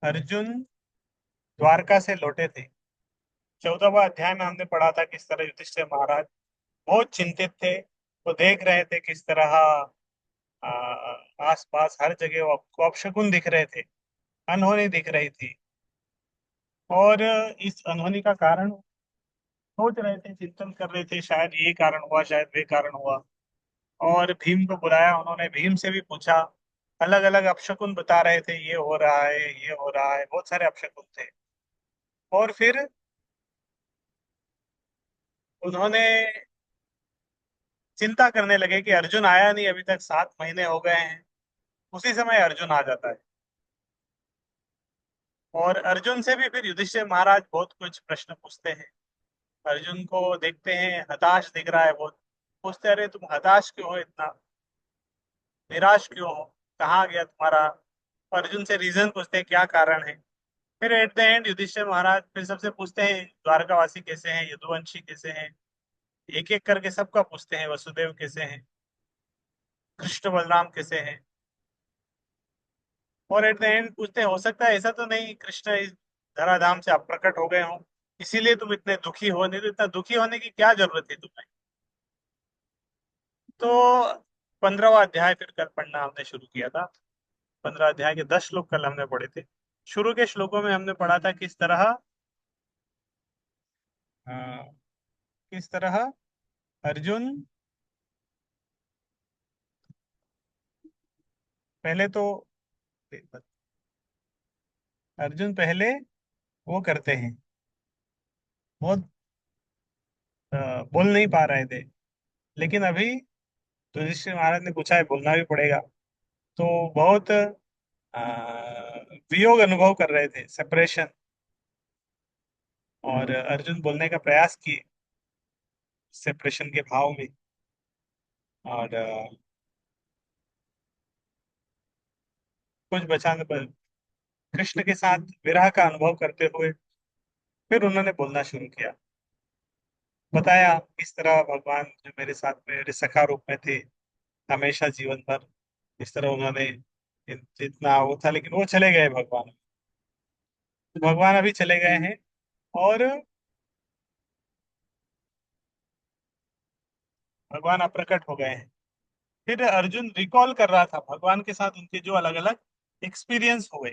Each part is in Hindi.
अर्जुन द्वारका से लौटे थे। 14वां अध्याय में हमने पढ़ा था किस तरह युधिष्ठिर महाराज बहुत चिंतित थे। वो देख रहे थे किस तरह आस पास हर जगह वो आपको अपशकुन दिख रहे थे, अनहोनी दिख रही थी। और इस अनहोनी का कारण सोच रहे थे, चिंतन कर रहे थे, शायद ये कारण हुआ, शायद वे कारण हुआ। और भीम को बुलाया उन्होंने, भीम से भी पूछा। अलग अलग अपशकुन बता रहे थे, ये हो रहा है, ये हो रहा है, बहुत सारे अपशकुन थे। और फिर उन्होंने चिंता करने लगे कि अर्जुन आया नहीं, अभी तक 7 महीने हो गए हैं। उसी समय अर्जुन आ जाता है। और अर्जुन से भी फिर युधिष्ठिर महाराज बहुत कुछ प्रश्न पूछते हैं। अर्जुन को देखते हैं हताश दिख रहा है बहुत। पूछते, अरे तुम हताश क्यों हो, इतना निराश क्यों हो, कहाँ गया तुम्हारा। अर्जुन से रीजन पूछते हैं, क्या कारण है। फिर एट द एंड युधिष्ठिर महाराज फिर सबसे पूछते हैं, द्वारकावासी कैसे हैं, यदुवंशी कैसे हैं। एक एक करके सबका पूछते हैं, वसुदेव कैसे हैं, कृष्ण बलराम कैसे हैं। और एट द एंड पूछते हैं, हो सकता है ऐसा तो नहीं कृष्ण इस धराधाम से अप्रकट हो गए हों, इसीलिए तुम इतने दुखी हो, नहीं तो इतना दुखी होने की क्या जरूरत है तुम्हें। तो 15वां अध्याय फिर कल पढ़ना हमने शुरू किया था। 15 अध्याय के 10 श्लोक कल हमने पढ़े थे। शुरू के श्लोकों में हमने पढ़ा था किस तरह अ, किस तरह अर्जुन पहले तो अर्जुन पहले वो करते हैं, बहुत बोल नहीं पा रहे थे। लेकिन अभी युधिष्ठिर महाराज ने पूछा है, बोलना भी पड़ेगा। तो बहुत वियोग अनुभव कर रहे थे, सेपरेशन। और अर्जुन बोलने का प्रयास किए सेपरेशन के भाव में। और कुछ बचाने पर कृष्ण के साथ विरह का अनुभव करते हुए फिर उन्होंने बोलना शुरू किया। बताया इस तरह भगवान जो मेरे साथ में मेरे सखा रूप में थे हमेशा जीवन भर, इस तरह उन्होंने इतना वो था, लेकिन वो चले गए भगवान। तो भगवान अभी चले गए हैं। और भगवान अप्रकट हो गए हैं। फिर अर्जुन रिकॉल कर रहा था भगवान के साथ उनके जो अलग अलग एक्सपीरियंस हुए।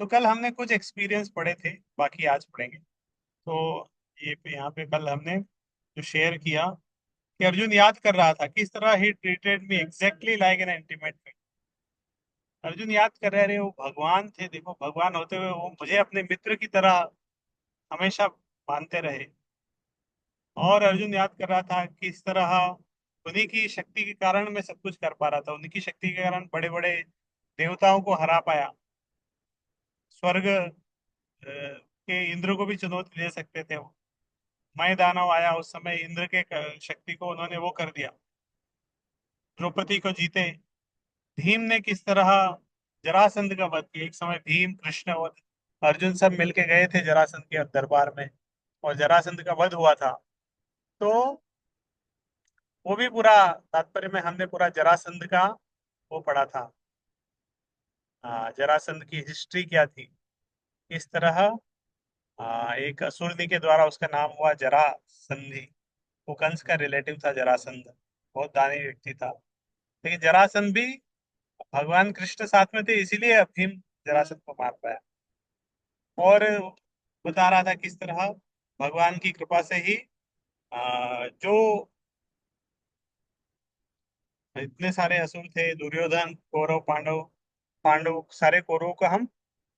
तो कल हमने कुछ एक्सपीरियंस पढ़े थे, बाकी आज पढ़ेंगे। तो ये पे यहाँ पे कल हमने जो शेयर किया कि अर्जुन याद कर रहा था किस तरह he treated me exactly like an intimate friend. Arjun याद कर रहे वो भगवान थे, देखो भगवान होते हुए वो मुझे अपने मित्र की तरह हमेशा मानते रहे। और अर्जुन याद कर रहा था कि इस तरह उन्हीं की शक्ति के कारण मैं सब कुछ कर पा रहा था, उन्हीं की शक्ति के कारण बड़े बड़े देवताओं को हरा पाया। स्वर्ग के इंद्र को भी चुनौती दे सकते थे वो। मैं दानव आया उस समय इंद्र के शक्ति को उन्होंने वो कर दिया, द्रौपदी को जीते। भीम ने किस तरह जरासंध का वध किया। एक समय भीम कृष्ण और अर्जुन सब मिलके गए थे जरासंध के दरबार में, और जरासंध का वध हुआ था। तो वो भी पूरा तात्पर्य में हमने पूरा जरासंध का वो पढ़ा था। जरासंध की हिस्ट्री क्या थी, किस तरह एक असुरनी के द्वारा उसका नाम हुआ जरासंधि। वो कंस का रिलेटिव था जरासंध, बहुत दानी व्यक्ति था। लेकिन जरासंध भी भगवान कृष्ण साथ में थे, इसीलिए भीम जरासंध को मार पाया। और बता रहा था किस तरह भगवान की कृपा से ही जो इतने सारे असुर थे, दुर्योधन, कौरव, पांडव, पांडव सारे कौरवों को हम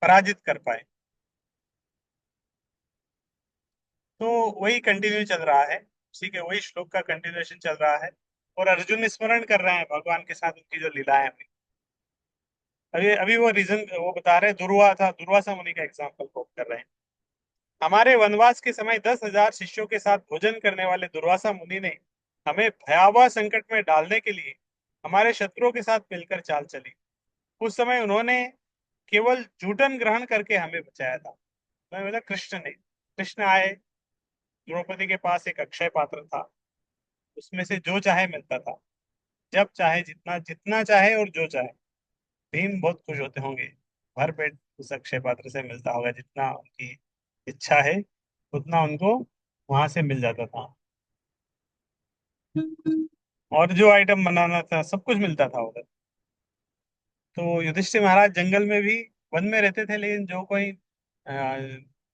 पराजित कर पाए। तो वही कंटिन्यू चल रहा है, ठीक है, वही श्लोक का कंटिन्यूएशन चल रहा है। और अर्जुन स्मरण कर रहे हैं भगवान के साथ उनकी जो लीलाएं हुई। अभी अभी वो रीजन वो बता रहे हैं, दुर्वासा मुनि का एग्जाम्पल कोट कर रहे हैं। हमारे वनवास के समय 10,000 शिष्यों के साथ भोजन करने वाले दुर्वासा मुनि ने हमें भयावह संकट में डालने के लिए हमारे शत्रुओं के साथ मिलकर चाल चली। उस समय उन्होंने केवल जूठन ग्रहण करके हमें बचाया था। तो मतलब कृष्ण ने, कृष्ण आए, द्रौपदी के पास एक अक्षय पात्र था, उसमें से जो चाहे मिलता था, जब चाहे, जितना जितना चाहे और जो चाहे। भीम बहुत खुश होते होंगे। भर पेट उस अक्षय पात्र से मिलता होगा, जितना उनकी इच्छा है उतना उनको वहां से मिल जाता था। और जो आइटम बनाना था सब कुछ मिलता था उधर। तो युधिष्ठिर महाराज जंगल में भी, वन में रहते थे, लेकिन जो कोई अ,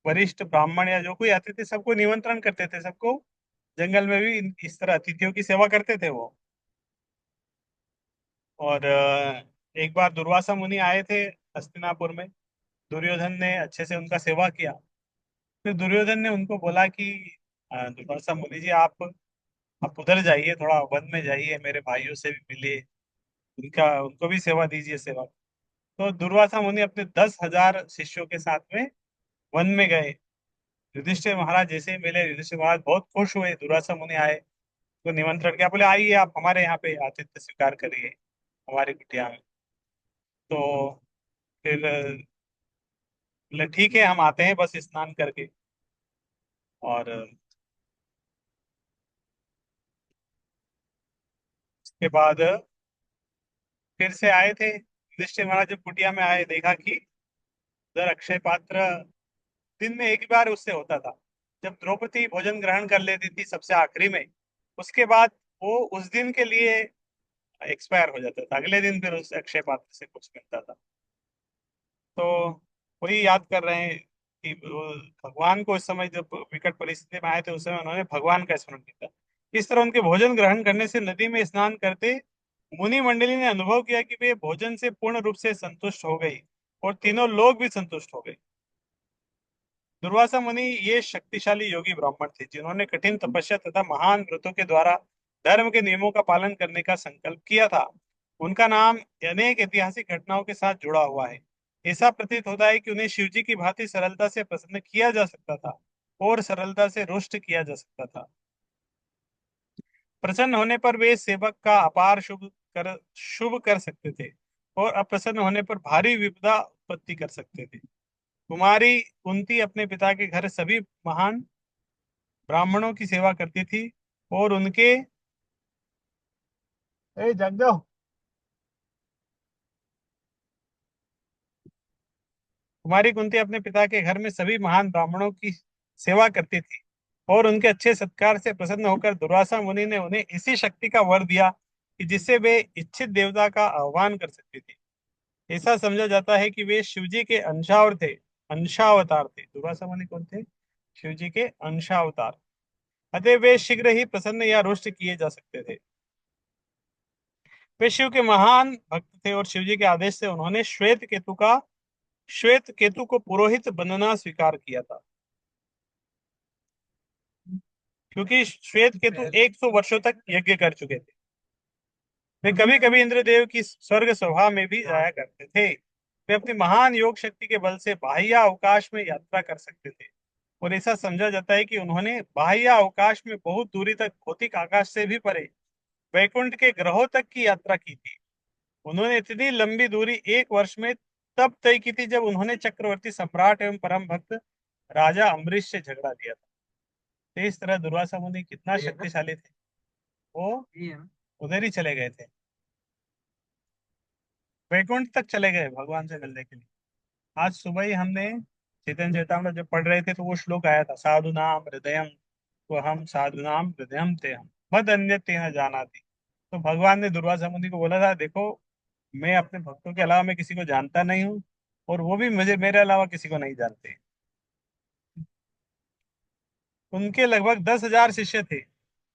वरिष्ठ ब्राह्मण या जो कोई आते थे सबको निमंत्रण करते थे, सबको जंगल में भी इस तरह अतिथियों की सेवा करते थे वो। और एक बार दुर्वासा मुनि आए थे हस्तिनापुर में। दुर्योधन ने अच्छे से उनका सेवा किया। फिर दुर्योधन ने उनको बोला कि दुर्वासा मुनि जी, आप उधर जाइए, थोड़ा वन में जाइए, मेरे भाइयों से भी मिलिए, उनका उनको भी सेवा दीजिए, सेवा। तो दुर्वासा मुनि अपने 10,000 शिष्यों के साथ में वन में गए। युधिष्ठिर महाराज जैसे ही मिले, युधिष्ठिर महाराज बहुत खुश हुए, दुर्वासा मुनि आए तो निमंत्रण किया, बोले आइए आप हमारे यहाँ पे आतिथ्य स्वीकार करिए हमारी कुटिया में। तो फिर बोले ठीक है, हम आते हैं बस स्नान करके। और उसके बाद फिर से आए थे युधिष्ठिर महाराज, जब कुटिया में आए देखा कि उधर अक्षय पात्र दिन में एक ही बार उससे होता था। जब द्रौपदी भोजन ग्रहण कर लेती थी सबसे आखिरी में, उसके बाद वो उस दिन के लिए एक्सपायर हो जाता था, अगले दिन फिर उस अक्षय पात्र से कुछ मिलता था। तो वही याद कर रहे हैं कि वो भगवान को इस समय जब विकट परिस्थिति में आए थे उस समय उन्होंने भगवान का स्मरण किया। इस तरह उनके भोजन ग्रहण करने से नदी में स्नान करते मुनि मंडली ने अनुभव किया कि वे भोजन से पूर्ण रूप से संतुष्ट हो गई, और तीनों लोग भी संतुष्ट हो गए। दुर्वासा मुनि ये शक्तिशाली योगी ब्राह्मण थे जिन्होंने कठिन तपस्या तथा महान व्रतों के द्वारा धर्म के नियमों का पालन करने का संकल्प किया था। उनका नाम अनेक ऐतिहासिक घटनाओं के साथ जुड़ा हुआ है। ऐसा प्रतीत होता है कि उन्हें शिवजी की भांति सरलता से प्रसन्न किया जा सकता था और सरलता से रुष्ट किया जा सकता था। प्रसन्न होने पर वे सेवक का अपार शुभ कर सकते थे, और अप्रसन्न होने पर भारी विपदा उत्पत्ति कर सकते थे। कुमारी कुंती अपने पिता के घर सभी महान ब्राह्मणों की सेवा करती थी, और उनके ए जग जाओ। कुमारी कुंती अपने पिता के घर में सभी महान ब्राह्मणों की सेवा करती थी, और उनके अच्छे सत्कार से प्रसन्न होकर दुर्वासा मुनि ने उन्हें इसी शक्ति का वर दिया कि जिससे वे इच्छित देवता का आह्वान कर सकती थी। ऐसा समझा जाता है कि वे शिवजी के अंशावतार थे। दुर्वासा मुनि कौन थे? शिवजी के अंशावतार। अतः वे शीघ्र ही प्रसन्न या रुष्ट किए जा सकते थे। वे शिव के महान भक्त थे, और शिवजी के आदेश से उन्होंने श्वेत केतु को पुरोहित बनना स्वीकार किया था। क्योंकि श्वेत केतु 100 वर्षों तक यज्ञ कर चुके थे। वे कभी कभी इंद्रदेव की स्वर्ग सभा में भी जाया करते थे। वे अपनी महान योग शक्ति के बल से बाह्य अवकाश में यात्रा कर सकते थे, और ऐसा समझा जाता है कि उन्होंने बाह्य अवकाश में बहुत दूरी तक, भौतिक आकाश से भी परे, वैकुंठ के ग्रहों तक की यात्रा की थी। उन्होंने इतनी लंबी दूरी एक वर्ष में तब तय की थी जब उन्होंने चक्रवर्ती सम्राट एवं परम भक्त राजा अम्बरीश से झगड़ा दिया था। तो इस तरह दुर्वासा मुनि कितना शक्तिशाली थे, वो उधर ही चले गए थे, वैकुंठ तक चले गए भगवान से मिलने के लिए। आज सुबह ही हमने चैतन्य चेतावनी जब पढ़ रहे थे तो वो श्लोक आया था, साधु नाम हृदयम, तो हम साधु नाम हृदयम ते हम मद अन्य तेन जाना थी। तो भगवान ने दुर्वासा मुनि को बोला था, देखो मैं अपने भक्तों के अलावा मैं किसी को जानता नहीं हूँ, और वो भी मुझे मेरे अलावा किसी को नहीं जानते। उनके लगभग 10,000 शिष्य थे,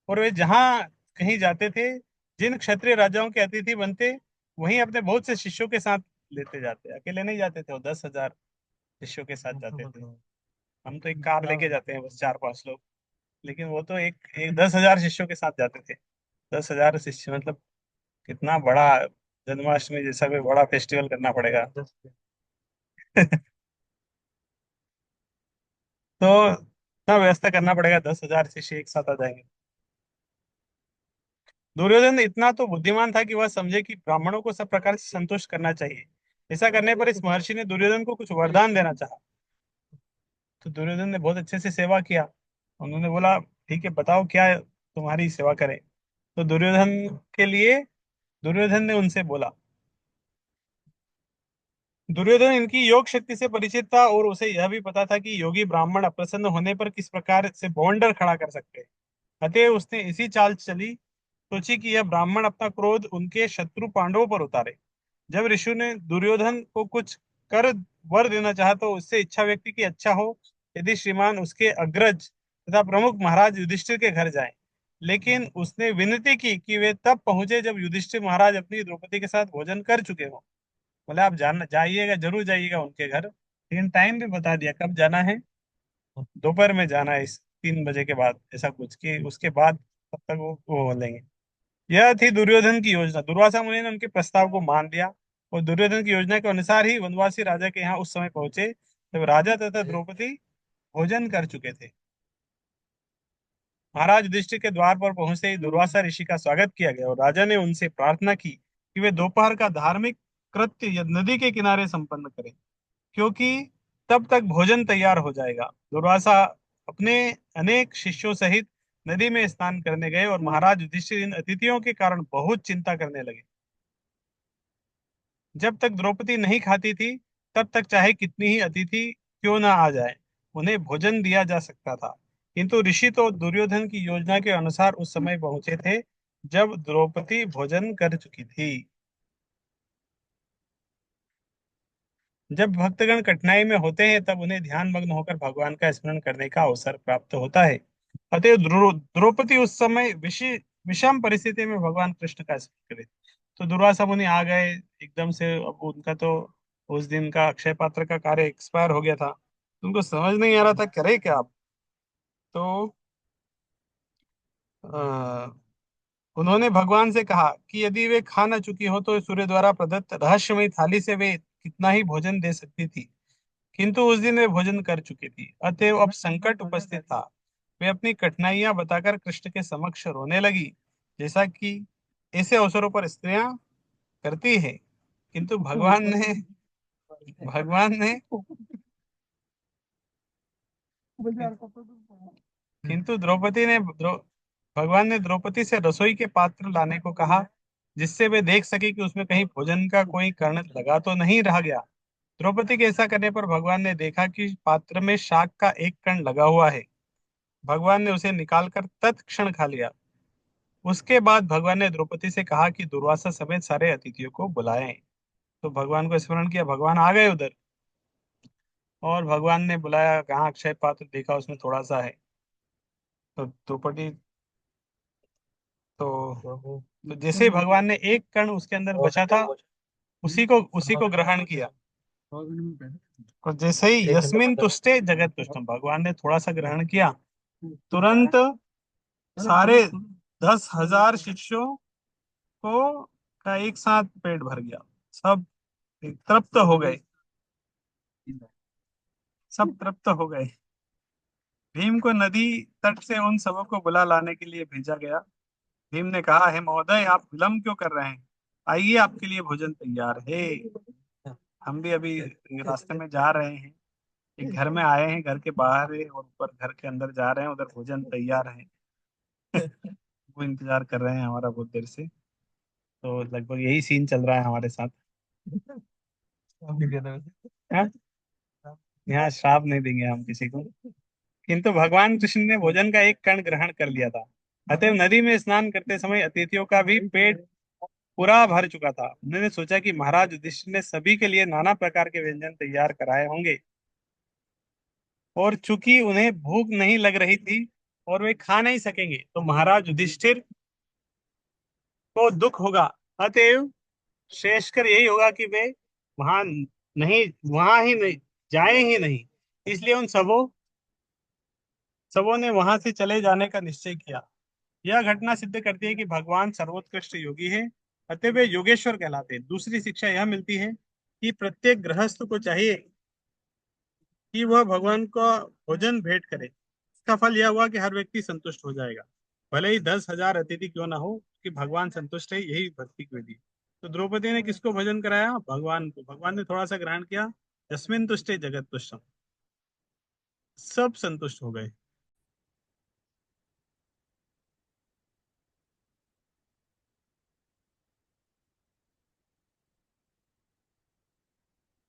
और वे जहाँ कहीं जाते थे, जिन क्षत्रिय राजाओं के अतिथि बनते, वहीं अपने बहुत से शिष्यों के साथ लेते जाते, अकेले नहीं जाते थे, वो 10,000 शिष्यों के साथ जाते थे। हम तो एक कार लेके जाते हैं बस 4-5 लोग, लेकिन वो तो एक, 10,000 शिष्यों के साथ जाते थे। 10,000 शिष्य मतलब कितना बड़ा, जन्माष्टमी जैसा कोई बड़ा फेस्टिवल करना पड़ेगा। तो इतना व्यवस्था करना पड़ेगा, 10,000 शिष्य एक साथ आ जाएंगे। दुर्योधन इतना तो बुद्धिमान था कि वह समझे कि ब्राह्मणों को सब प्रकार से संतुष्ट करना चाहिए। ऐसा करने पर इस महर्षि ने दुर्योधन को कुछ वरदान देना चाहा। तो दुर्योधन ने बहुत अच्छे से सेवा किया। उन्होंने बोला ठीक है, बताओ क्या तुम्हारी सेवा करें। तो दुर्योधन ने उनसे बोला, दुर्योधन इनकी योग शक्ति से परिचित था और उसे यह भी पता था कि योगी ब्राह्मण अप्रसन्न होने पर किस प्रकार से बवंडर खड़ा कर सकते हैं। अतः उसने इसी चाल चली, सोची कि यह ब्राह्मण अपना क्रोध उनके शत्रु पांडवों पर उतारे। जब ऋषि ने दुर्योधन को कुछ कर वर देना चाहा तो उससे इच्छा व्यक्ति की अच्छा हो यदि श्रीमान उसके अग्रज तथा प्रमुख महाराज युधिष्ठिर के घर जाएं। लेकिन उसने विनती की कि वे तब पहुंचे जब युधिष्ठिर महाराज अपनी द्रौपदी के साथ भोजन कर चुके हों। बोले आप जाना जाइएगा, जरूर जाइएगा उनके घर, लेकिन टाइम भी बता दिया कब जाना है। दोपहर में जाना है, इस 3 बजे के बाद, ऐसा कुछ कि उसके बाद तब तक वो बोलेंगे। यह थी दुर्योधन की योजना। दुर्वासा मुनि ने उनके प्रस्ताव को मान लिया और दुर्योधन की योजना के अनुसार ही वनवासी राजा के यहाँ उस समय पहुंचे जब राजा तथा द्रौपदी भोजन कर चुके थे। महाराज युधिष्ठिर के द्वार पर पहुंचते ही दुर्वासा ऋषि का स्वागत किया गया और राजा ने उनसे प्रार्थना की कि वे दोपहर का धार्मिक कृत्य नदी के किनारे संपन्न करें, क्योंकि तब तक भोजन तैयार हो जाएगा। दुर्वासा अपने अनेक शिष्यों सहित नदी में स्नान करने गए और महाराज युधिष्ठिर इन अतिथियों के कारण बहुत चिंता करने लगे। जब तक द्रौपदी नहीं खाती थी तब तक चाहे कितनी ही अतिथि क्यों ना आ जाए उन्हें भोजन दिया जा सकता था। किंतु ऋषि तो दुर्योधन की योजना के अनुसार उस समय पहुंचे थे जब द्रौपदी भोजन कर चुकी थी। जब भक्तगण कठिनाई में होते हैं तब उन्हें ध्यान मग्न होकर भगवान का स्मरण करने का अवसर प्राप्त होता है। अतः द्रौपदी उस समय विषम परिस्थिति में भगवान कृष्ण का स्मरण करे। तो दुर्वासा मुनि आ गए एकदम से। अब उनका तो उस दिन का अक्षय पात्र का कार्य एक्सपायर हो गया था, तो उनको समझ नहीं आ रहा था करे क्या आप। तो आ, उन्होंने भगवान से कहा कि यदि वे खा न चुकी हो तो सूर्य द्वारा प्रदत्त रहस्यमयी थाली से वे कितना ही भोजन दे सकती थी। किंतु उस दिन वे भोजन कर चुकी थी, अतएव अब संकट उपस्थित था। वे अपनी कठिनाइयां बताकर कृष्ण के समक्ष रोने लगी, जैसा कि ऐसे अवसरों पर स्त्रियां करती है। किंतु भगवान ने किंतु भगवान ने द्रौपदी से रसोई के पात्र लाने को कहा, जिससे वे देख सके कि उसमें कहीं भोजन का कोई कर्ण लगा तो नहीं रह गया। द्रौपदी के ऐसा करने पर भगवान ने देखा कि पात्र में शाक का एक कण लगा हुआ है। भगवान ने उसे निकालकर तत्क्षण खा लिया। उसके बाद भगवान ने द्रौपदी से कहा कि दुर्वासा समेत सारे अतिथियों को बुलाएं। तो भगवान को स्मरण किया, भगवान आ गए उधर। और भगवान ने बुलाया, कहाँ अक्षय पात्र देखा उसमें थोड़ा सा है। तो द्रौपदी तो जैसे ही भगवान ने एक कण उसके अंदर बचा था उसी को ग्रहण किया। और जैसे ही यस्मिन तुष्टे जगत तुष्टम, भगवान ने थोड़ा सा ग्रहण किया, तुरंत सारे 10,000 शिष्यों को का एक साथ पेट भर गया। सब तृप्त हो गए, सब तृप्त हो गए। भीम को नदी तट से उन सबों को बुला लाने के लिए भेजा गया। भीम ने कहा, हे महोदय, आप विलंब क्यों कर रहे हैं? आइए, आपके लिए भोजन तैयार है। हम भी अभी रास्ते में जा रहे हैं, एक घर में आए हैं, घर के बाहर है और ऊपर घर के अंदर जा रहे हैं, उधर भोजन तैयार है। वो इंतजार कर रहे हैं हमारा बहुत देर से। तो लगभग यही सीन चल रहा है हमारे साथ। हाँ? यहाँ श्राप नहीं देंगे हम किसी को। किंतु भगवान कृष्ण ने भोजन का एक कण ग्रहण कर लिया था। अतः नदी में स्नान करते समय अतिथियों का भी पेट पूरा भर चुका था। उन्होंने सोचा कि महाराज युधिष्ठिर ने सभी के लिए नाना प्रकार के व्यंजन तैयार कराए होंगे और चूंकि उन्हें भूख नहीं लग रही थी और वे खा नहीं सकेंगे तो महाराज युधिष्ठिर को दुख होगा। अतएव श्रेष्ठकर यही होगा कि वे वहां वहां ही नहीं जाए ही नहीं। इसलिए उन सबों ने वहां से चले जाने का निश्चय किया। यह घटना सिद्ध करती है कि भगवान सर्वोत्कृष्ट योगी है, अतः वे योगेश्वर कहलाते हैं। दूसरी शिक्षा यह मिलती है कि प्रत्येक गृहस्थ को चाहिए कि वह भगवान को भोजन भेंट करे। इसका फल यह हुआ कि हर व्यक्ति संतुष्ट हो जाएगा, भले ही 10,000 अतिथि क्यों ना हो, कि भगवान संतुष्ट है, यही भक्ति की विधि। तो द्रौपदी ने किसको भोजन कराया? भगवान को। भगवान ने थोड़ा सा ग्रहण किया, यस्मिन तुष्टे जगत तुष्टम, सब संतुष्ट हो गए।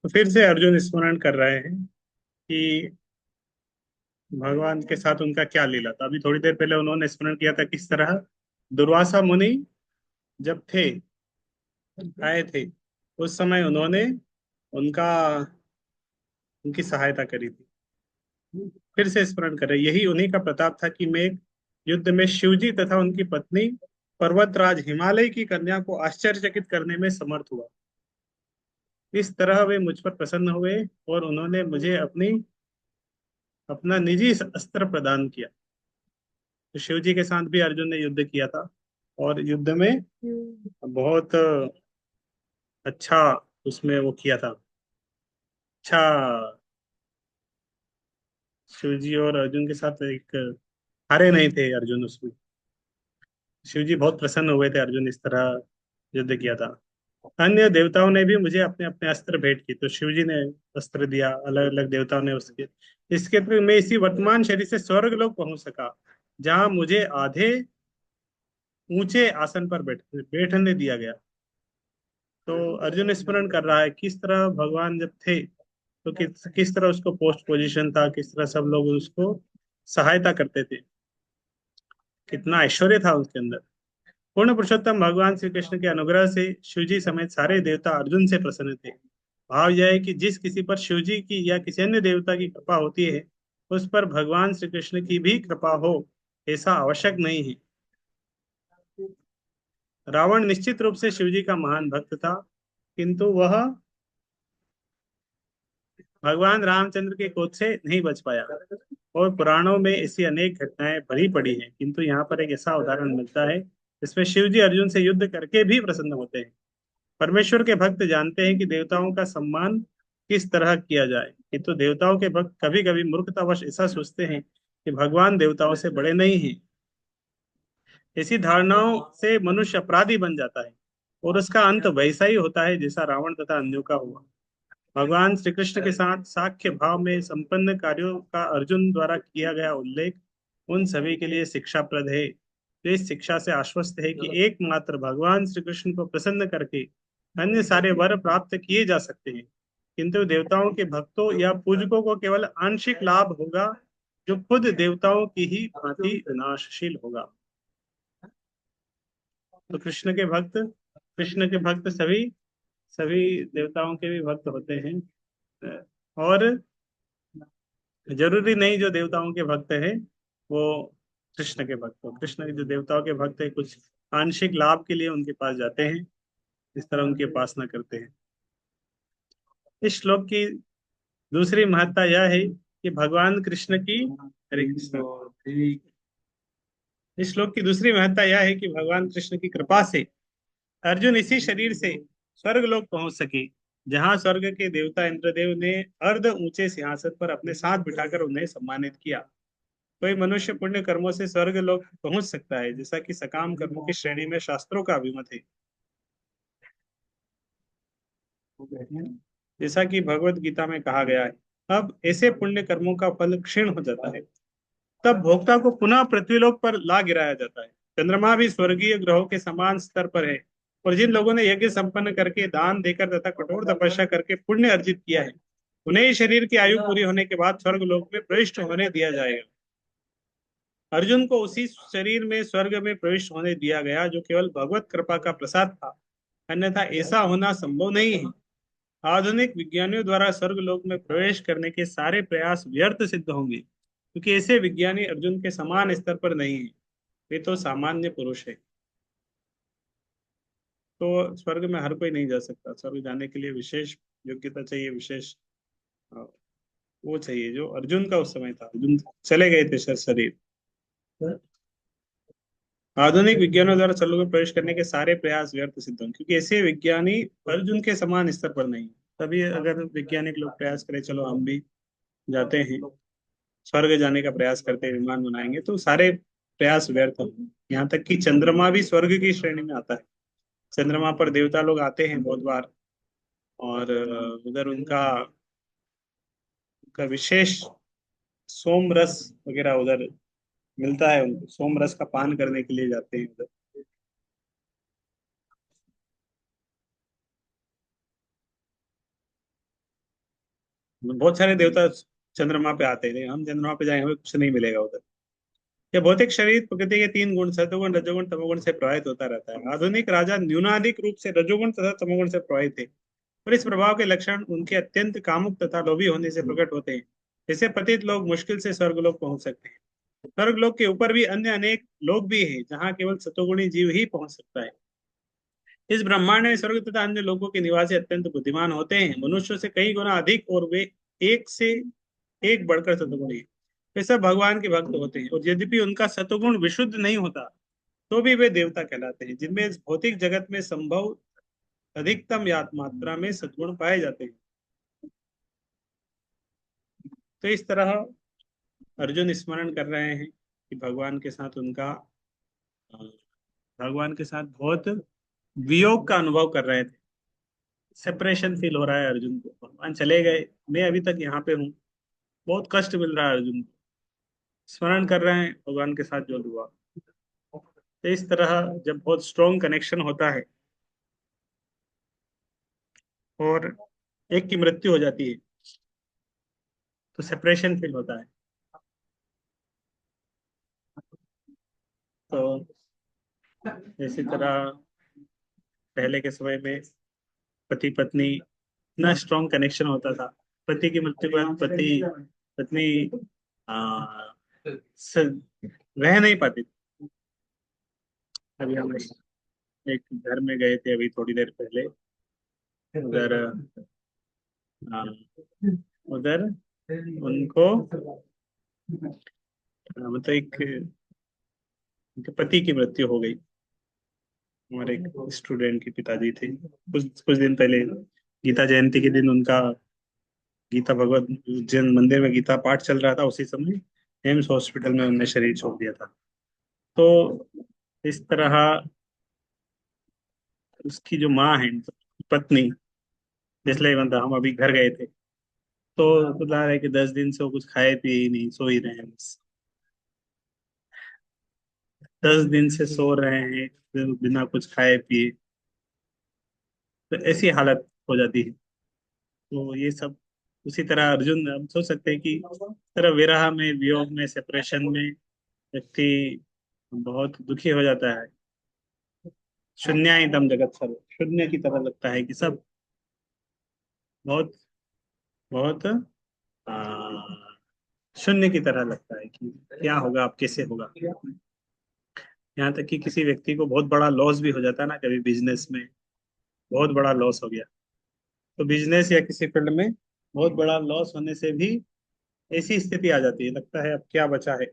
तो फिर से अर्जुन स्मरण कर रहे हैं कि भगवान के साथ उनका क्या लीला था। अभी थोड़ी देर पहले उन्होंने स्मरण किया था किस तरह दुर्वासा मुनि जब थे, आए थे, उस समय उन्होंने उनका उनकी सहायता करी थी। फिर से स्मरण करें, यही उन्हीं का प्रताप था कि मैं एक युद्ध में शिवजी तथा उनकी पत्नी पर्वतराज हिमालय की कन्या को आश्चर्यचकित करने में समर्थ हुआ। इस तरह वे मुझ पर प्रसन्न हुए और उन्होंने मुझे अपना निजी अस्त्र प्रदान किया। तो शिव जी के साथ भी अर्जुन ने युद्ध किया था, और युद्ध में बहुत अच्छा उसमें वो किया था। अच्छा, शिव जी और अर्जुन के साथ एक हारे नहीं थे अर्जुन उसमें। शिव जी बहुत प्रसन्न हुए थे अर्जुन इस तरह युद्ध किया था। अन्य देवताओं ने भी मुझे अपने अपने अस्त्र भेंट की। तो शिव जी ने अस्त्र दिया, अलग अलग देवताओं ने उसके। इसके थ्रू मैं इसी वर्तमान शरीर से स्वर्ग लोक पहुंच सका, जहां मुझे आधे ऊंचे आसन पर बैठने दिया गया। तो अर्जुन स्मरण कर रहा है किस तरह भगवान जब थे तो किस तरह उसको पोस्ट पोजीशन था, किस तरह सब लोग उसको सहायता करते थे, कितना ऐश्वर्य था उसके अंदर। पूर्ण पुरुषोत्तम भगवान श्री कृष्ण के अनुग्रह से शिवजी समेत सारे देवता अर्जुन से प्रसन्न थे। भाव यह है कि जिस किसी पर शिवजी की या किसी अन्य देवता की कृपा होती है, उस पर भगवान श्री कृष्ण की भी कृपा हो, ऐसा आवश्यक नहीं है। रावण निश्चित रूप से शिवजी का महान भक्त था, किंतु वह भगवान रामचंद्र के क्रोध से नहीं बच पाया। और पुराणों में ऐसी अनेक घटनाएं भरी पड़ी हैं, किंतु यहाँ पर एक ऐसा उदाहरण मिलता है जिसमें शिव जी अर्जुन से युद्ध करके भी प्रसन्न होते हैं। परमेश्वर के भक्त जानते हैं कि देवताओं का सम्मान किस तरह किया जाए, किंतु देवताओं के भक्त कभी कभी मूर्खतावश ऐसा सोचते हैं कि भगवान देवताओं से बड़े नहीं हैं। ऐसी धारणाओं से मनुष्य अपराधी बन जाता है, और उसका अंत वैसा ही होता है जैसा रावण तथा अन्यों का हुआ। भगवान श्री कृष्ण के साथ साख्य भाव में संपन्न कार्यों का अर्जुन द्वारा किया गया उल्लेख उन सभी के लिए शिक्षाप्रद है, जो इस शिक्षा से आश्वस्त है कि एकमात्र भगवान श्री कृष्ण को प्रसन्न करके अन्य सारे वर प्राप्त किए जा सकते हैं, किंतु देवताओं के भक्तों या पूजकों को केवल आंशिक लाभ होगा, जो खुद देवताओं की ही भांति विनाशशील होगा। तो कृष्ण के भक्त सभी सभी देवताओं के भी भक्त होते हैं। और जरूरी नहीं जो देवताओं के भक्त हैं वो कृष्ण के भक्त हो। कृष्ण के जो देवताओं के भक्त हैं कुछ आंशिक लाभ के लिए उनके पास जाते हैं, इस तरह उनकी उपासना करते हैं। इस श्लोक की दूसरी महत्ता यह है कि भगवान कृष्ण की, हरे कृष्ण, इस श्लोक की दूसरी महत्ता यह है कि भगवान कृष्ण की कृपा से अर्जुन इसी शरीर से स्वर्ग लोक पहुंच सके, जहां स्वर्ग के देवता इंद्रदेव ने अर्ध ऊंचे सिंहासन पर अपने साथ बिठाकर उन्हें सम्मानित किया। कोई मनुष्य पुण्य कर्मों से स्वर्ग लोक पहुंच सकता है, जैसा कि सकाम कर्मों की श्रेणी में शास्त्रों का अभिमत है। जैसा कि भगवत गीता में कहा गया है, अब ऐसे पुण्य कर्मों का फल क्षीण हो जाता है, तब भोक्ता को पुनः पृथ्वीलोक पर ला गिराया जाता है। चंद्रमा भी स्वर्गीय ग्रहों के समान स्तर पर है, और जिन लोगों ने यज्ञ संपन्न करके, दान देकर तथा कठोर तपस्या करके पुण्य अर्जित किया है, उन्हें शरीर की आयु पूरी होने के बाद स्वर्ग लोक में प्रविष्ट होने दिया जाएगा। अर्जुन को उसी शरीर में स्वर्ग में प्रविष्ट होने दिया गया जो केवल भगवत कृपा का प्रसाद था, अन्यथा ऐसा होना संभव नहीं है। आधुनिक विज्ञानियों द्वारा स्वर्ग लोक में प्रवेश करने के सारे प्रयास व्यर्थ सिद्ध होंगे, क्योंकि ऐसे विज्ञानी अर्जुन के समान स्तर पर नहीं है, वे तो सामान्य पुरुष है। तो स्वर्ग में हर कोई नहीं जा सकता। स्वर्ग जाने के लिए विशेष योग्यता चाहिए, विशेष अ, वो चाहिए जो अर्जुन का उस समय था। अर्जुन चले गए थे शरीर। आधुनिक विज्ञानों द्वारा स्वर्ग में प्रवेश करने के सारे प्रयास व्यर्थ सिद्ध होंगे, क्योंकि ऐसे विज्ञानी अर्जुन के समान स्तर पर नहीं। तभी अगर वैज्ञानिक लोग प्रयास करें, चलो हम भी जाते हैं, स्वर्ग जाने का प्रयास करते हैं, विमान बनाएंगे, तो सारे प्रयास व्यर्थ होंगे। यहाँ तक कि चंद्रमा भी स्वर्ग की श्रेणी में आता है। चंद्रमा पर देवता लोग आते हैं बहुत बार, और उधर उनका उनका विशेष सोम रस वगैरह उधर मिलता है, उनको सोम रस का पान करने के लिए जाते हैं उधर। बहुत सारे देवता चंद्रमा पे आते थे, हम चंद्रमा पे जाएंगे हमें कुछ नहीं मिलेगा उधर। यह भौतिक शरीर प्रकृति के तीन गुण सतोगुण रजोगुण तमोगुण से प्रभावित होता रहता है। आधुनिक राजा न्यूनाधिक रूप से रजोगुण तथा तमोगुण से प्रभावित थे, और इस प्रभाव के लक्षण उनके अत्यंत कामुक तथा लोभी होने से प्रकट होते हैं। जैसे पतित लोग मुश्किल से स्वर्गलोक पहुंच सकते हैं। स्वर्गलोक के ऊपर भी अन्य अनेक लोक भी हैं जहाँ केवल सतोगुणी जीव ही पहुंच सकता है। इस ब्रह्मांड में स्वर्ग तथा अन्य लोकों के निवासी अत्यंत बुद्धिमान होते हैं, मनुष्यों से कई गुना अधिक, और वे एक से एक बढ़कर सतुगुणी हैं। वे सब भगवान के भक्त होते हैं, और यद्यपि उनका सतुगुण विशुद्ध नहीं होता तो भी वे देवता कहलाते हैं, जिनमें इस भौतिक जगत में संभव अधिकतम मात्रा में सद्गुण पाए जाते हैं। तो इस तरह अर्जुन स्मरण कर रहे हैं कि भगवान के साथ उनका अ, भगवान के साथ बहुत वियोग का अनुभव कर रहे थे। सेपरेशन फील हो रहा है अर्जुन को, भगवान चले गए, मैं अभी तक यहाँ पे हूँ, बहुत कष्ट मिल रहा है अर्जुन को। स्मरण कर रहे हैं भगवान के साथ जो हुआ। तो इस तरह जब बहुत स्ट्रॉन्ग कनेक्शन होता है और एक की मृत्यु हो जाती है तो सेपरेशन फील होता है। तो इसी तरह पहले के समय में पति पत्नी इतना स्ट्रॉन्ग कनेक्शन होता था, पति की मृत्यु के बाद पति पत्नी आ, स- रह नहीं पाती थी। अभी हम एक घर में गए थे अभी थोड़ी देर पहले, उधर आ, उधर उनको मतलब एक उनके पति की मृत्यु हो गई। हमारे एक स्टूडेंट के पिताजी थे, कुछ कुछ दिन पहले गीता जयंती के दिन उनका गीता भगवत जैन मंदिर में गीता पाठ चल रहा था, उसी समय एम्स हॉस्पिटल में उन्होंने शरीर छोड़ दिया था। तो इस तरह उसकी जो माँ है, पत्नी, इसलिए मतलब हम अभी घर गए थे तो बता रहे कि 10 दिन से वो कुछ खाए पिए ही नहीं, सो ही रहे हैं बस। 10 दिन से सो रहे हैं बिना कुछ खाए पिए। तो ऐसी हालत हो जाती है। तो ये सब उसी तरह अर्जुन, हम सोच सकते हैं कि इस तरह विरह में, वियोग में, सेपरेशन में व्यक्ति बहुत दुखी हो जाता है। शून्यातम जगत सर्व, शून्य की तरह लगता है कि सब बहुत बहुत शून्य की तरह लगता है कि क्या होगा, अब कैसे होगा। यहाँ तक कि किसी व्यक्ति को बहुत बड़ा लॉस भी हो जाता है ना, कभी बिजनेस में बहुत बड़ा लॉस हो गया, तो बिजनेस या किसी फील्ड में बहुत बड़ा लॉस होने से भी ऐसी स्थिति आ जाती है, लगता है अब क्या बचा है,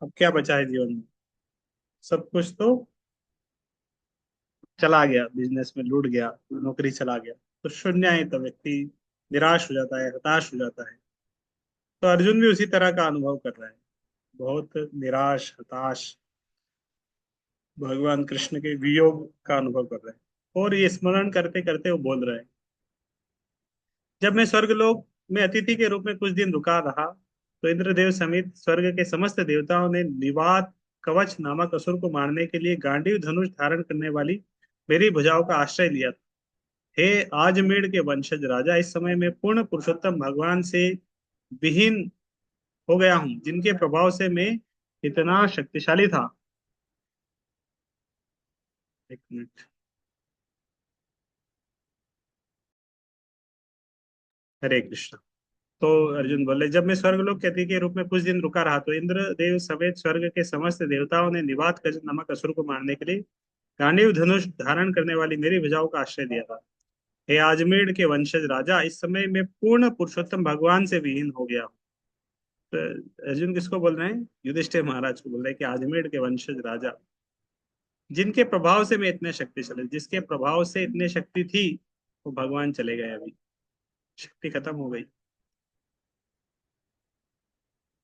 अब क्या बचा है जीवन में, सब कुछ तो चला गया, बिजनेस में लूट गया, नौकरी चला गया, तो शून्य है, तो व्यक्ति निराश हो जाता है, हताश हो जाता है। तो अर्जुन भी उसी तरह का अनुभव कर रहा है, बहुत निराश, हताश, भगवान कृष्ण के वियोग का अनुभव कर रहे हैं। और ये स्मरण करते करते वो बोल रहे हैं, जब मैं स्वर्गलोक में अतिथि के रूप में कुछ दिन रुका रहा तो इंद्रदेव समेत स्वर्ग के समस्त देवताओं ने निवात कवच नामक असुर को मारने के लिए गांडीव धनुष धारण करने वाली मेरी भुजाओं का आश्रय लिया था। हे आजमेर के वंशज राजा, इस समय मैं पूर्ण पुरुषोत्तम भगवान से विहीन हो गया हूँ, जिनके प्रभाव से मैं इतना शक्तिशाली था। एक मिनट। हरे कृष्ण। तो अर्जुन बोले, जब मैं स्वर्गलोक के अतिथि के रूप में कुछ दिन रुका रहा तो इंद्र देव समेत स्वर्ग के समस्त देवताओं ने निवात कवच नामक असुर को मारने के लिए गांडीव धनुष धारण करने वाली मेरी भुजाओं का आश्रय दिया था। हे आजमेर के वंशज राजा, इस समय मैं पूर्ण पुरुषोत्तम भगवान से विहीन हो गया हूँ। तो अर्जुन किसको बोल रहे हैं? युधिष्ठिर महाराज को बोल रहे हैं कि आजमेर के वंशज राजा, जिनके प्रभाव से मैं इतने शक्तिशाली, जिसके प्रभाव से इतने शक्ति थी, वो भगवान चले गए, अभी शक्ति खत्म हो गई।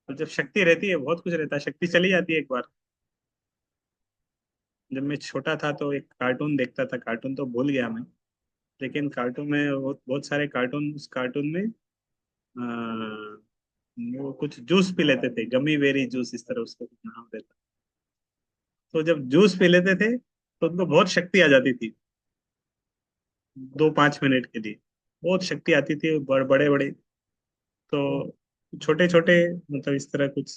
और जब शक्ति रहती है बहुत कुछ रहता है, शक्ति चली जाती है एक बार। जब मैं छोटा था तो एक कार्टून देखता था, कार्टून तो भूल गया मैं, लेकिन कार्टून में बहुत सारे कार्टून, उस कार्टून में वो कुछ जूस पी लेते थे, गमी बेरी जूस, इस तरह उसका कुछ नाम रहता। तो जब जूस पी लेते थे तो उनको बहुत शक्ति आ जाती थी, 2-5 मिनट के लिए। बहुत शक्ति आती थी, बड़े बड़े। तो छोटे छोटे, मतलब इस तरह कुछ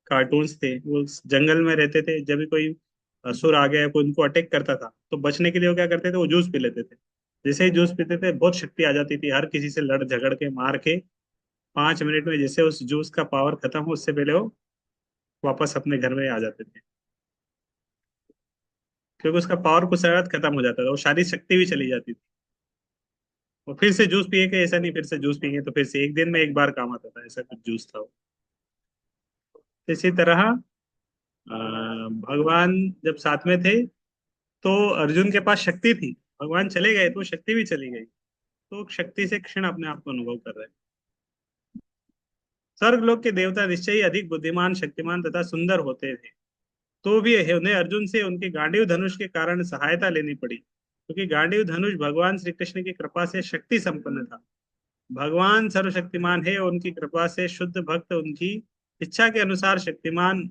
कार्टून्स थे, वो उस जंगल में रहते थे। जब भी कोई असुर आ गया, कोई उनको अटैक करता था, तो बचने के लिए वो क्या करते थे, वो जूस पी लेते थे। जैसे ही जूस पीते थे, बहुत शक्ति आ जाती थी, हर किसी से लड़ झगड़ के मार के 5 मिनट में जैसे उस जूस का पावर खत्म हो, उससे पहले वो वापस अपने घर में आ जाते थे। क्योंकि उसका पावर कुछ समय बाद खत्म हो जाता था, वो सारी शक्ति भी चली जाती थी। वो फिर से जूस पिए के, ऐसा नहीं फिर से जूस पिएंगे तो फिर से, एक दिन में एक बार काम आता था, ऐसा कुछ जूस था वो। इसी तरह भगवान जब साथ में थे, तो अर्जुन के पास शक्ति थी। भगवान चले गए तो शक्ति भी चली गई, तो शक्ति से क्षीण अपने आप को अनुभव कर रहे हैं। स्वर्गलोक के देवता निश्चय ही अधिक बुद्धिमान, शक्तिमान तथा सुंदर होते थे, तो भी उन्हें अर्जुन से उनके गांडीव धनुष के कारण सहायता लेनी पड़ी, क्योंकि गांडीव धनुष भगवान श्री कृष्ण की कृपा से शक्ति संपन्न था। भगवान सर्वशक्तिमान है और उनकी कृपा से शुद्ध भक्त उनकी इच्छा के अनुसार शक्तिमान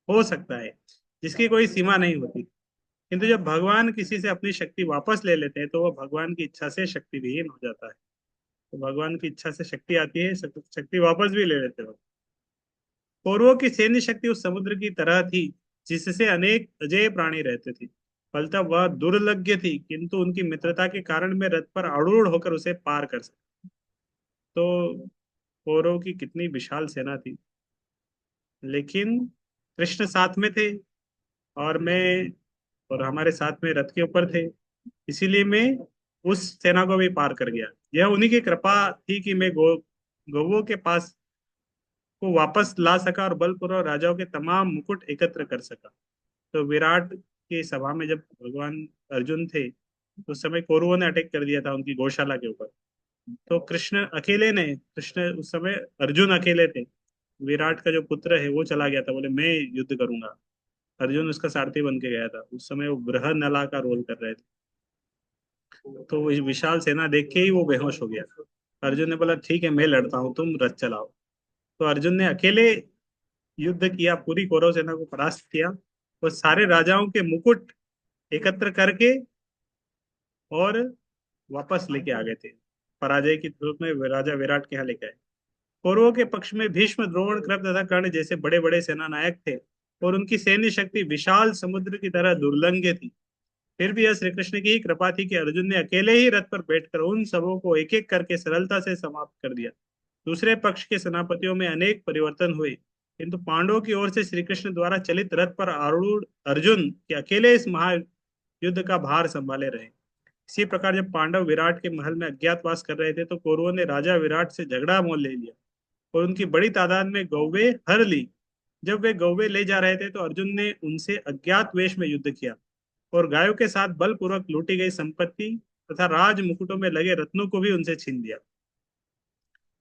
हो सकता है, जिसकी कोई सीमा नहीं होती। किंतु जब भगवान किसी से अपनी शक्ति वापस ले लेते हैं, तो वह भगवान की इच्छा से शक्ति विहीन हो जाता है। तो भगवान की इच्छा से शक्ति आती है, शक्ति वापस भी ले लेते हो। कौरवों की सैन्य शक्ति उस समुद्र की तरह थी, जिससे अनेक अजेय प्राणी रहते थे। फलतः वह दुर्लभ्य थी, किंतु उनकी मित्रता के कारण मैं रथ पर आरूढ़ होकर उसे पार कर सका। तो कौरवों की कितनी विशाल सेना थी, लेकिन कृष्ण साथ में थे, और मैं, और हमारे साथ में रथ के ऊपर थे, इसीलिए मैं उस सेना को भी पार कर गया। यह उन्हीं की कृपा थी कि मैं गौवों के पास को वापस ला सका और बलपूर्वक राजाओं के तमाम मुकुट एकत्र कर सका। तो विराट की सभा में जब भगवान अर्जुन थे, तो उस समय कौरवों ने अटैक कर दिया था उनकी गौशाला के ऊपर। तो कृष्ण उस समय, अर्जुन अकेले थे। विराट का जो पुत्र है वो चला गया था, बोले मैं युद्ध करूंगा। अर्जुन उसका सारथी बन के गया था। उस समय वो बृहन्नला का रोल कर रहे थे। तो वो विशाल सेना देख के ही वो बेहोश हो गया। अर्जुन ने बोला ठीक है, मैं लड़ता हूँ, तुम रथ चलाओ। तो अर्जुन ने अकेले युद्ध किया, पूरी कौरव सेना को परास्त किया, और सारे राजाओं के मुकुट एकत्र करके और वापस लेके आ गए थे। पराजय की सूरत में राजा विराट के यहाँ लेके आए। कौरवों के पक्ष में भीष्म, द्रोण, कृप तथा कर्ण जैसे बड़े बड़े सेना नायक थे, और उनकी सैन्य शक्ति विशाल समुद्र की तरह दुर्लंघ्य थी। फिर भी यह श्री कृष्ण की ही कृपा थी कि अर्जुन ने अकेले ही रथ पर बैठकर उन सबों को एक एक करके सरलता से समाप्त कर दिया। दूसरे पक्ष के सेनापतियों में अनेक परिवर्तन हुए, किंतु पांडवों की ओर से श्री कृष्ण द्वारा चलित रथ पर आरूढ़ अर्जुन के अकेले इस महायुद्ध का भार संभाले रहे। इसी प्रकार जब पांडव विराट के महल में अज्ञातवास कर रहे थे, तो कौरवों ने राजा विराट से झगड़ा मोल ले लिया और उनकी बड़ी तादाद में गौवे हर ली। जब वे गौवे ले जा रहे थे, तो अर्जुन ने उनसे अज्ञात वेश में युद्ध किया और गायों के साथ बलपूर्वक लूटी गई संपत्ति तथा राज मुकुटों में लगे रत्नों को भी उनसे छीन लिया।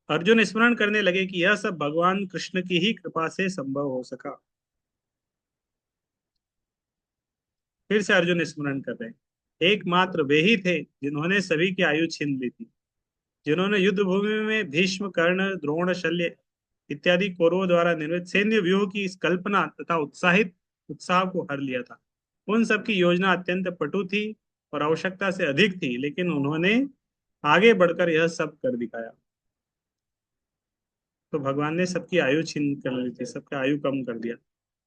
अर्जुन स्मरण करने लगे कि यह सब भगवान कृष्ण की ही कृपा से संभव हो सका। फिर से अर्जुन स्मरण कर रहे हैं, एकमात्र वे ही थे जिन्होंने सभी की आयु छीन ली थी, जिन्होंने युद्ध भूमि में भीष्म, कर्ण, द्रोण, शल्य इत्यादि कौरवों द्वारा निर्मित सैन्य व्यूह की इस कल्पना तथा उत्साह को हर लिया था। उन सब की योजना अत्यंत पटु थी और आवश्यकता से अधिक थी, लेकिन उन्होंने आगे बढ़कर यह सब कर दिखाया। तो भगवान ने सबकी आयु छीन कर ली थी, सबका आयु कम कर दिया।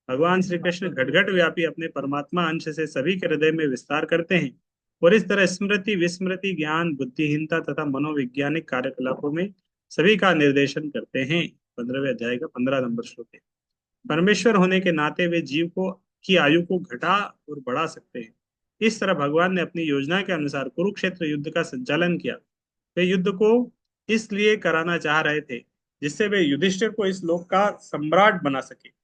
भगवान श्री कृष्ण घट घट व्यापी अपने परमात्मा अंश से सभी के हृदय में विस्तार करते हैं, और इस तरह स्मृति, विस्मृति, ज्ञान, बुद्धिहीनता तथा मनोवैज्ञानिक कार्यकलापों में सभी का निर्देशन करते हैं। 15वें अध्याय का 15 नंबर श्लोक है। परमेश्वर होने के नाते वे जीव को की आयु को घटा और बढ़ा सकते हैं। इस तरह भगवान ने अपनी योजना के अनुसार कुरुक्षेत्र युद्ध का संचालन किया। वे युद्ध को इसलिए कराना चाह रहे थे, जिससे वे युधिष्ठिर को इस लोक का सम्राट बना सके।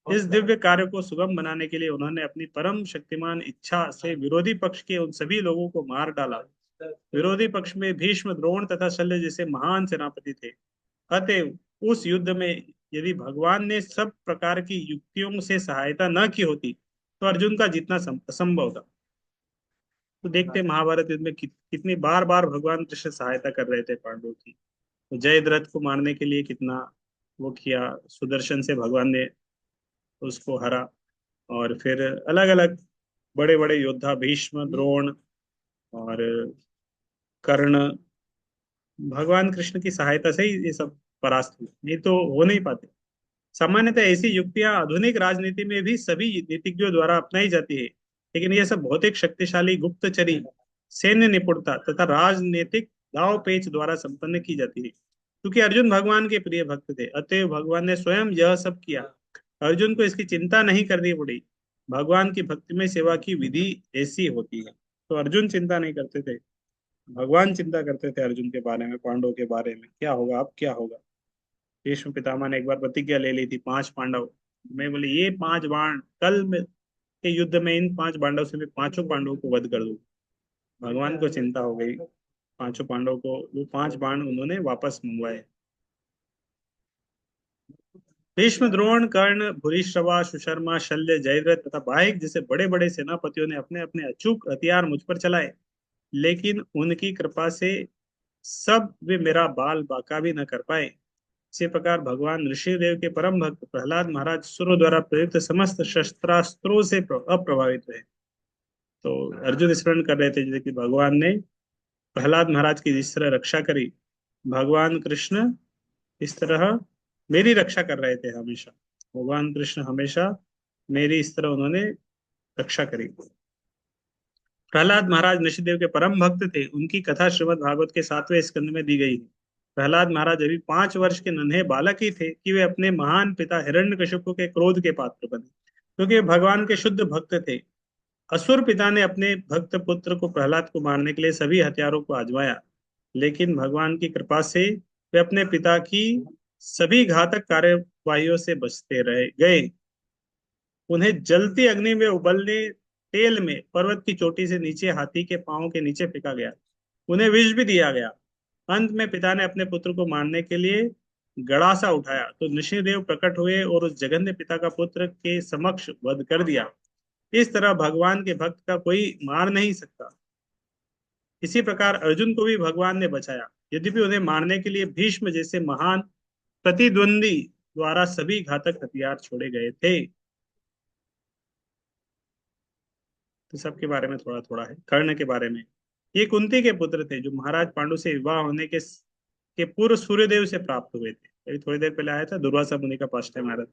इस दिव्य कार्य को सुगम बनाने के लिए उन्होंने अपनी परम शक्तिमान इच्छा से विरोधी पक्ष के उन सभी लोगों को मार डाला। विरोधी पक्ष में भीष्म, द्रोण तथा शल्य जैसे महान सेनापति थे। अतएव उस युद्ध में यदि भगवान ने सब प्रकार की युक्तियों से सहायता न की होती, तो अर्जुन का जीतना असंभव था। तो देखते महाभारत युद्ध में कितनी बार बार भगवान कृष्ण सहायता कर रहे थे पांडवों की। तो जयद्रथ को मारने के लिए कितना वो किया, सुदर्शन से भगवान ने उसको हरा। और फिर अलग अलग बड़े बड़े योद्धा, भीष्म, द्रोण और कर्ण, भगवान कृष्ण की सहायता से ही ये सब परास्त हुए, नहीं तो हो नहीं पाते। सामान्यतः ऐसी युक्तियां आधुनिक राजनीति में भी सभी नीतिज्ञों द्वारा अपनाई जाती है, लेकिन यह सब भौतिक शक्तिशाली गुप्तचरी, सैन्य निपुणता तथा राजनीतिक दाव पेच द्वारा संपन्न की जाती है। क्योंकि अर्जुन भगवान के प्रिय भक्त थे, अतएव भगवान ने स्वयं यह सब किया। अर्जुन को इसकी चिंता नहीं करनी पड़ी। भगवान की भक्ति में सेवा की विधि ऐसी होती है। तो अर्जुन चिंता नहीं करते थे, भगवान चिंता करते थे अर्जुन के बारे में, पांडवों के बारे में, क्या होगा अब क्या होगा। भीष्म पितामह ने एक बार प्रतिज्ञा ले ली थी, 5 पांडव, मैं बोले ये 5 बाण कल में के युद्ध में इन 5 पांडव से मैं 5 पांडवों को वध कर दूं। भगवान को चिंता हो गई, 5 पांडव को वो 5 बाण उन्होंने वापस मंगवाए। भीष्म, द्रोण, कर्ण, भूरिश्रवा, सुशर्मा, शल्य, जयद्रथ तथा बाहिक जैसे बड़े बड़े सेनापतियों ने अपने अपने अचूक हथियार मुझ पर चलाए, लेकिन उनकी कृपा से सब वे मेरा बाल बाका भी न कर पाए। इसी प्रकार भगवान ऋषिदेव के परम भक्त प्रहलाद महाराज सुरों द्वारा प्रयुक्त समस्त शस्त्रास्त्रों से अप्रभावित हुए। तो अर्जुन स्मरण कर रहे थे जैसे कि भगवान ने प्रहलाद महाराज की जिस तरह रक्षा करी, भगवान कृष्ण इस तरह मेरी रक्षा कर रहे थे हमेशा। भगवान कृष्ण हमेशा मेरी इस तरह उन्होंने रक्षा करी। प्रहलाद महाराज नृसिंहदेव के परम भक्त थे, उनकी कथा श्रीमद् भागवत के 7वें स्कंद में दी गई है। प्रहलाद महाराज अभी 5 वर्ष के नन्हे बालक ही थे कि वे अपने महान पिता हिरण्यकशिपु के क्रोध के पात्र बने, क्योंकि वे भगवान के शुद्ध भक्त थे। असुर पिता ने अपने भक्त पुत्र को प्रहलाद को मारने के लिए सभी हथियारों को आजमाया, लेकिन भगवान की कृपा से वे अपने पिता की सभी घातक कार्यवाहियों से बचते रह गए। उन्हें जलती अग्नि में उबलने तेल में पर्वत की चोटी से नीचे हाथी के पांव के नीचे फेंका गया। उन्हें विष भी दिया गया। अंत में पिता ने अपने पुत्र को मारने के लिए गड़ासा उठाया तो नृसिंहदेव प्रकट हुए और उस जघन्य पिता का पुत्र के समक्ष वध कर दिया। इस तरह भगवान के भक्त का कोई मार नहीं सकता। इसी प्रकार अर्जुन को भी भगवान ने बचाया, यद्यपि उन्हें मारने के लिए भीष्म जैसे महान प्रतिद्वंदी द्वारा सभी घातक हथियार छोड़े गए थे। तो सबके बारे में थोड़ा थोड़ा है। कर्ण के बारे में, ये कुंती के पुत्र थे जो महाराज पांडु से विवाह होने के पूर्व सूर्यदेव से प्राप्त हुए थे। अभी थोड़ी देर पहले आया था दुर्वासा मुनि का पास्ट टाइम आ रहा था।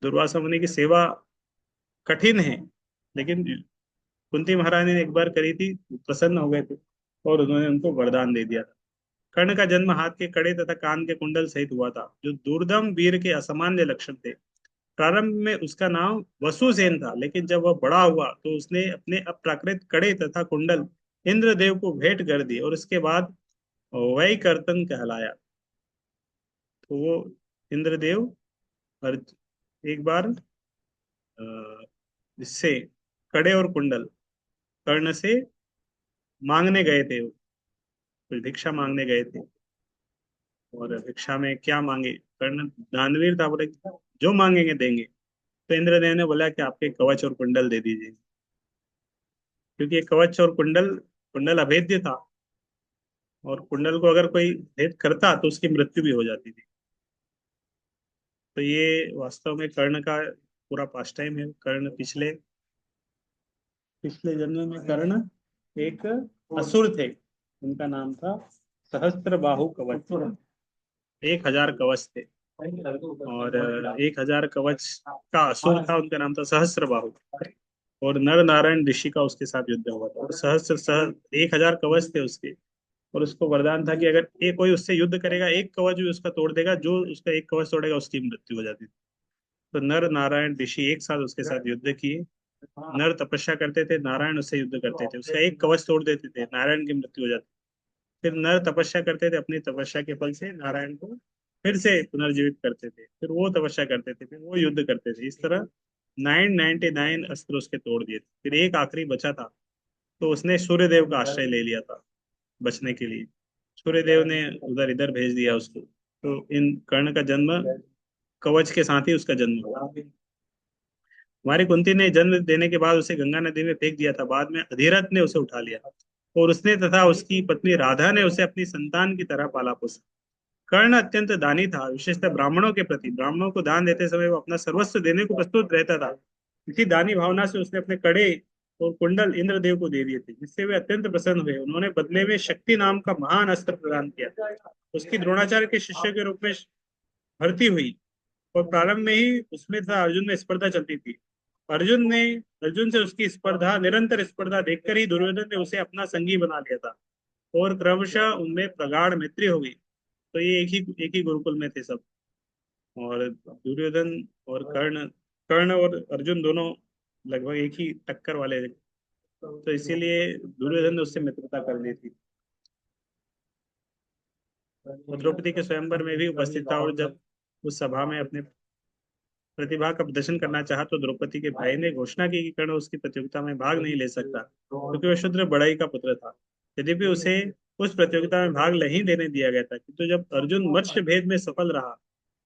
दुर्वासा मुनि की सेवा कठिन है, लेकिन कुंती महारानी ने एक बार करी थी, प्रसन्न हो गए थे और उन्होंने उनको वरदान दे दिया था। कर्ण का जन्म हाथ के कड़े तथा कान के कुंडल सहित हुआ था, जो दुर्दम वीर के असामान्य लक्षण थे। प्रारंभ में उसका नाम वसुसेन था, लेकिन जब वह बड़ा हुआ तो उसने अपने अप्राकृत कड़े तथा कुंडल इंद्रदेव को भेंट कर दिए और उसके बाद वैकर्तन कहलाया। तो वो इंद्रदेव और एक बार इससे कड़े और कुंडल कर्ण से मांगने गए थे, कुछ भिक्षा मांगने गए थे। और भिक्षा में क्या मांगे, कर्ण दानवीर था, बोले जो मांगेंगे देंगे। तो इंद्रदेव ने बोला कि आपके कवच और कुंडल दे दीजिए, क्योंकि ये कवच और कुंडल, कुंडल अभेद्य था और कुंडल को अगर कोई भेद करता तो उसकी मृत्यु भी हो जाती थी। तो ये वास्तव में कर्ण का पूरा पास टाइम है। कर्ण पिछले पिछले जन्म में कर्ण एक असुर थे, उनका नाम था सहस्त्र बाहु कवच। 1000 कवच थे और 1000 कवच का असुर था, उनका नाम था सहस्त्र बाहु। और नर नारायण ऋषि का उसके साथ युद्ध हुआ था और सहस्त्र 1000 कवच थे उसके। और उसको वरदान था कि अगर एक कोई उससे युद्ध करेगा, एक कवच भी उसका तोड़ देगा, जो उसका एक कवच तोड़ेगा उसकी मृत्यु हो जाती थी। तो नर नारायण ऋषि एक साथ उसके साथ युद्ध किए। नर तपस्या करते थे, नारायण उससे युद्ध करते थे, उसका एक कवच तोड़ देते थे, नारायण की मृत्यु हो जाती। फिर नर तपस्या करते थे, अपनी तपस्या के फल से नारायण को फिर से पुनर्जीवित करते थे, फिर वो तपस्या करते थे, फिर वो युद्ध करते थे। इस तरह 999 अस्त्र उसके तोड़ दिए थे। फिर एक आखिरी बचा था, तो उसने सूर्यदेव का आश्रय ले लिया था बचने के लिए। सूर्यदेव ने उधर इधर भेज दिया उसको। तो इन कर्ण का जन्म कवच के साथ ही उसका जन्म हुआ। हमारी कुंती ने जन्म देने के बाद उसे गंगा नदी में फेंक दिया था। बाद में अधिरथ ने उसे उठा लिया और उसने तथा उसकी पत्नी राधा ने उसे अपनी संतान की तरह पाला पोसा। कर्ण अत्यंत दानी था, विशेषतः ब्राह्मणों के प्रति। ब्राह्मणों को दान देते समय वो अपना सर्वस्व देने को प्रस्तुत रहता था। इसी दानी भावना से उसने अपने कड़े और कुंडल इंद्रदेव को दे दिए थे, जिससे वे अत्यंत प्रसन्न हुए। उन्होंने बदले में शक्ति नाम का महान अस्त्र प्रदान किया। उसकी द्रोणाचार्य के शिष्य के रूप में भर्ती हुई, और प्रारंभ में ही उसमें था अर्जुन में स्पर्धा चलती थी। अर्जुन ने अर्जुन से उसकी स्पर्धा, निरंतर स्पर्धा देखकर ही दुर्योधन ने उसे अपना संगी बना लिया था, और क्रमशः उनमें प्रगाढ़ मैत्री हो गई। तो ये एक ही गुरुकुल में थे सब। और दुर्योधन और कर्ण कर्ण और अर्जुन दोनों लगभग एक ही टक्कर वाले थे। तो इसीलिए दुर्योधन ने उससे मित्रता कर ली थी। वो द्रौपदी के स्वयंवर में भी उपस्थित था, और जब उस सभा में अपने प्रतिभा का प्रदर्शन करना चाहा, तो द्रौपदी के भाई ने घोषणा की कि कर्ण उसकी प्रतियोगिता में भाग नहीं ले सकता, क्योंकि वह शूद्र बढ़ई का पुत्र था। यद्यपि उसे उस प्रतियोगिता में भाग नहीं देने दिया गया था, किंतु जब अर्जुन मत्स्य भेद में सफल रहा,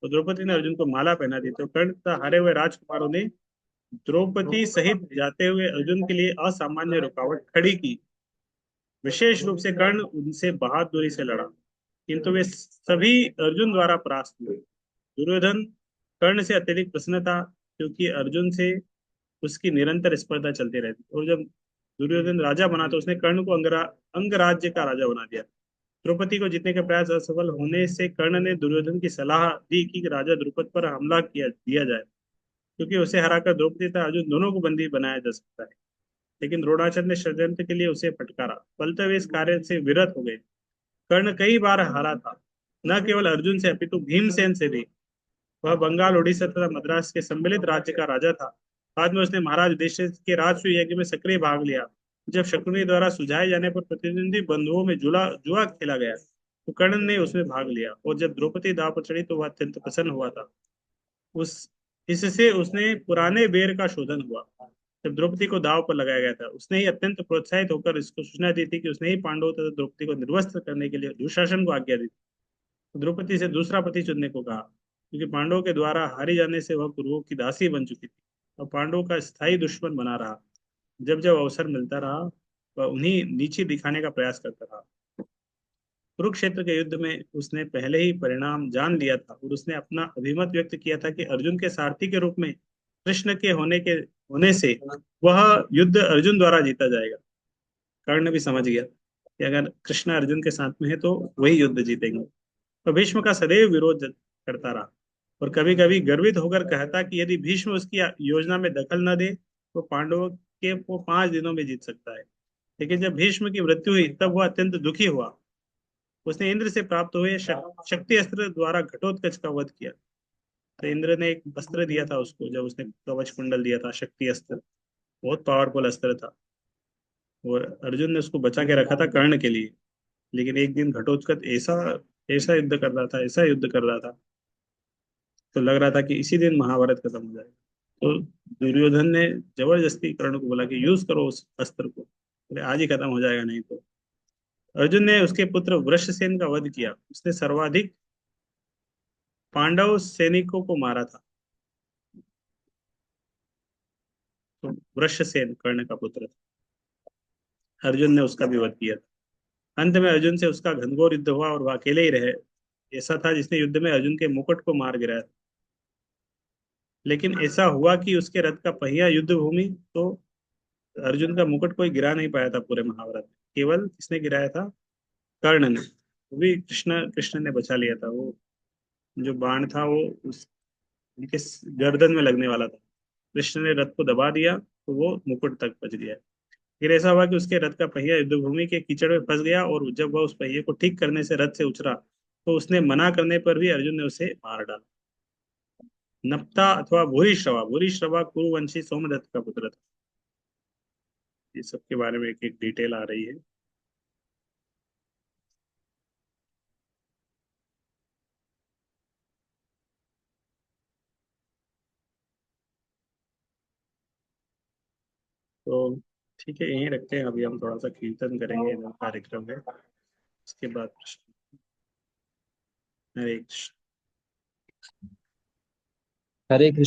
तो द्रौपदी ने अर्जुन को माला पहना दी। तो कर्ण तथा हारे हुए राजकुमारों ने द्रौपदी सहित जाते हुए अर्जुन के लिए असामान्य रुकावट खड़ी की। विशेष रूप से कर्ण उनसे बहादुरी से लड़ा, किंतु वे सभी अर्जुन द्वारा परास्त हुए। दुर्योधन कर्ण से अत्यधिक प्रसन्न था, क्योंकि अर्जुन से उसकी निरंतर स्पर्धा चलती रहती। और जब दुर्योधन राजा बना, तो उसने कर्ण को अंगराज्य का राजा बना दिया। द्रौपदी को जीतने के प्रयास असफल होने से कर्ण ने दुर्योधन की सलाह दी कि राजा द्रुपद पर हमला किया दिया जाए, क्योंकि उसे हराकर द्रौपदी तथा अर्जुन दोनों को बंदी बनाया जा सकता है। लेकिन द्रोणाचार्य ने षड्यंत्र के लिए उसे फटकारा, फलते हुए इस कार्य से विरत हो गए। कर्ण कई बार हारा था, न केवल अर्जुन से अपितु भीमसेन से भी। वह बंगाल, उड़ीसा तथा मद्रास के सम्मिलित राज्य का राजा था। बाद में उसने महाराज युधिष्ठिर के राजसूय यज्ञ में सक्रिय भाग लिया। जब शकुनी द्वारा सुझाए जाने पर प्रतिद्वंदी बंधुओं में जुआ खेला गया, तो कर्ण ने उसमें भाग लिया, और जब द्रौपदी दांव पर चढ़ी, तो वह अत्यंत प्रसन्न हुआ था। उस इससे उसने पुराने बेर का शोधन हुआ। जब द्रौपदी को दांव पर लगाया गया था, उसने ही अत्यंत प्रोत्साहित होकर इसको सूचना दी थी कि उसने ही पांडवों तथा द्रौपदी को निर्वस्त्र करने के लिए दुशासन को आज्ञा दी थी। द्रौपदी से दूसरा पति चुनने को कहा, क्योंकि पांडवों के द्वारा हारी जाने से वह कुरुओं की दासी बन चुकी थी, और पांडवों का स्थायी दुश्मन बना रहा। जब जब अवसर मिलता रहा, वह उन्हीं नीचे दिखाने का प्रयास करता रहा। कुरुक्षेत्र के युद्ध में उसने पहले ही परिणाम जान लिया था, और उसने अपना अभिमत व्यक्त किया था कि अर्जुन के सारथी के रूप में कृष्ण के होने से वह युद्ध अर्जुन द्वारा जीता जाएगा। कर्ण भी समझ गया कि अगर कृष्ण अर्जुन के साथ में है, तो वही युद्ध जीतेंगे। तो भीष्म का सदैव विरोध करता रहा, और कभी कभी गर्वित होकर कहता कि यदि भीष्म उसकी योजना में दखल न दे, तो पांडवों के वो 5 दिनों में जीत सकता है। लेकिन जब भीष्म की मृत्यु हुई, तब वह अत्यंत दुखी हुआ। उसने इंद्र से प्राप्त हुए शक्ति अस्त्र द्वारा घटोत्कच का वध किया। तो इंद्र ने एक अस्त्र दिया था उसको, जब उसने कवच कुंडल दिया था, शक्ति अस्त्र, बहुत पावरफुल अस्त्र था। और अर्जुन ने उसको बचा के रखा था कर्ण के लिए। लेकिन एक दिन घटोत्कच ऐसा ऐसा युद्ध कर रहा था, ऐसा युद्ध कर रहा था, तो लग रहा था कि इसी दिन महाभारत खत्म हो जाएगा। तो दुर्योधन ने जबरदस्ती कर्ण को बोला कि यूज करो उस अस्त्र को, बोले आज ही खत्म हो जाएगा नहीं तो। अर्जुन ने उसके पुत्र वृषसेन का वध किया। उसने सर्वाधिक पांडव सैनिकों को मारा था। तो वृषसेन कर्ण का पुत्र था, अर्जुन ने उसका भी वध किया था। अंत में अर्जुन से उसका घनघोर युद्ध हुआ, और वह अकेले ही रहे। ऐसा था जिसने युद्ध में अर्जुन के मुकुट को मार गिराया था। लेकिन ऐसा हुआ कि उसके रथ का पहिया युद्ध भूमि, तो अर्जुन का मुकुट कोई गिरा नहीं पाया था पूरे महाभारत में। केवल किसने गिराया था? कर्ण ने। वो भी कृष्ण कृष्ण ने बचा लिया था। वो जो बाण था, वो उस उनके गर्दन में लगने वाला था। कृष्ण ने रथ को दबा दिया, तो वो मुकुट तक बच गया। फिर ऐसा हुआ कि उसके रथ का पहिया युद्ध भूमि के कीचड़ में फंस गया, और जब वह उस पहिए को ठीक करने से रथ से उतरा, तो उसने मना करने पर भी अर्जुन ने उसे मार डाला। नप्ता अथवा भूरिश्रवा, भूरिश्रवा कुरुवंशी सोमदत्त का पुत्र था। ये सब के बारे में एक एक डिटेल आ रही है। तो ठीक है, यहीं रखते हैं। अभी हम थोड़ा सा कीर्तन करेंगे इधर कार्यक्रम में, उसके बाद हरे कृष्ण। हरे कृष्ण।